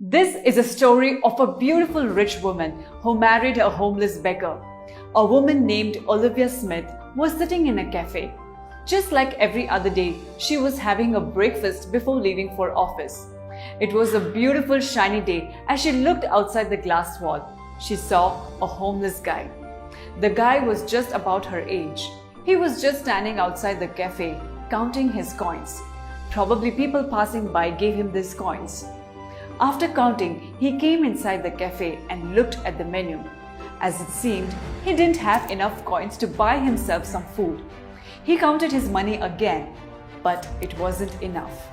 This is a story of a beautiful rich woman who married a homeless beggar. A woman named Olivia Smith was sitting in a cafe. Just like every other day, she was having a breakfast before leaving for office. It was a beautiful shiny day. As she looked outside the glass wall, she saw a homeless guy. The guy was just about her age. He was just standing outside the cafe, counting his coins. Probably people passing by gave him these coins. After counting, he came inside the cafe and looked at the menu. As it seemed, he didn't have enough coins to buy himself some food. He counted his money again, but it wasn't enough.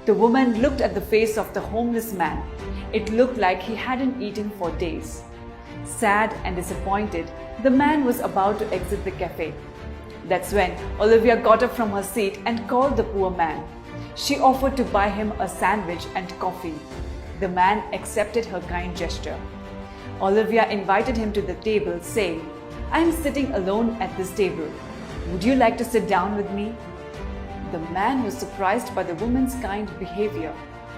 The woman looked at the face of the homeless man. It looked like he hadn't eaten for days. Sad and disappointed, the man was about to exit the cafe. That's when Olivia got up from her seat and called the poor man. She offered to buy him a sandwich and coffee. The man accepted her kind gesture. Olivia invited him to the table, saying, "I am sitting alone at this table. Would you like to sit down with me?" The man was surprised by the woman's kind behavior.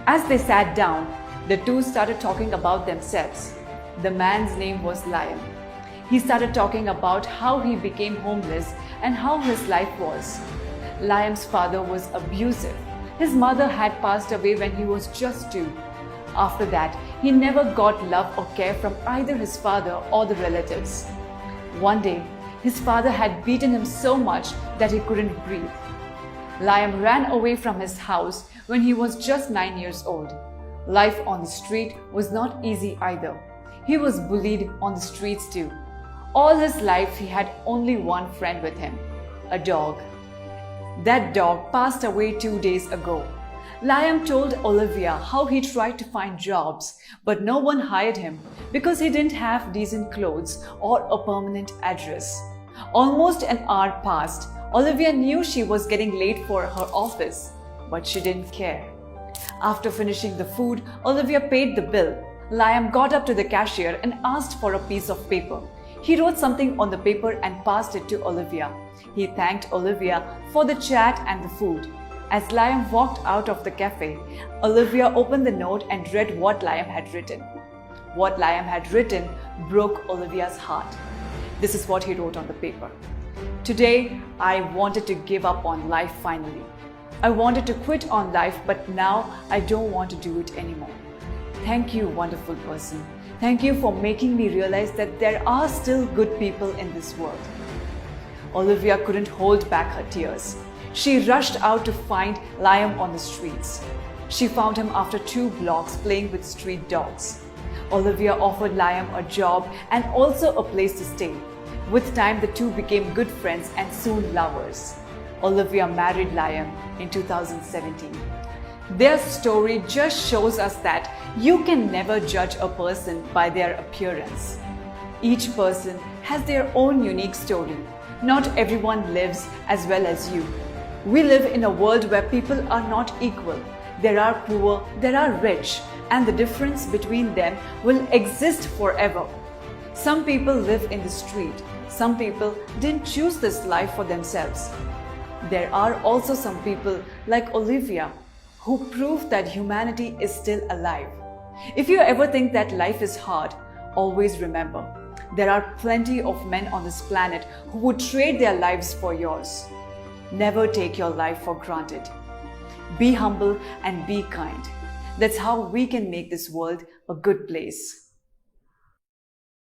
As they sat down, the two started talking about themselves. The man's name was Liam. He started talking about how he became homeless and how his life was. Liam's father was abusive. His mother had passed away when he was just 2. After that, he never got love or care from either his father or the relatives. One day, his father had beaten him so much that he couldn't breathe. Liam ran away from his house when he was just 9 years old. Life on the street was not easy either. He was bullied on the streets too. All his life, he had only one friend with him, a dog. That dog passed away 2 days ago. Liam told Olivia how he tried to find jobs, but no one hired him because he didn't have decent clothes or a permanent address. Almost an hour passed. Olivia knew she was getting late for her office, but she didn't care. After finishing the food, Olivia paid the bill. Liam got up to the cashier and asked for a piece of paper. He wrote something on the paper and passed it to Olivia. He thanked Olivia for the chat and the food. As Liam walked out of the cafe, Olivia opened the note and read what Liam had written. What Liam had written broke Olivia's heart. This is what he wrote on the paper. "Today, I wanted to give up on life finally. I wanted to quit on life, but now I don't want to do it anymore. Thank you, wonderful person. Thank you for making me realize that there are still good people in this world." Olivia couldn't hold back her tears. She rushed out to find Liam on the streets. She found him after 2 blocks playing with street dogs. Olivia offered Liam a job and also a place to stay. With time, the two became good friends and soon lovers. Olivia married Liam in 2017. Their story just shows us that you can never judge a person by their appearance. Each person has their own unique story. Not everyone lives as well as you. We live in a world where people are not equal. There are poor, there are rich, and the difference between them will exist forever. Some people live in the street. Some people didn't choose this life for themselves. There are also some people like Olivia who prove that humanity is still alive. If you ever think that life is hard, always remember, there are plenty of men on this planet who would trade their lives for yours. Never take your life for granted. Be humble and be kind. That's how we can make this world a good place.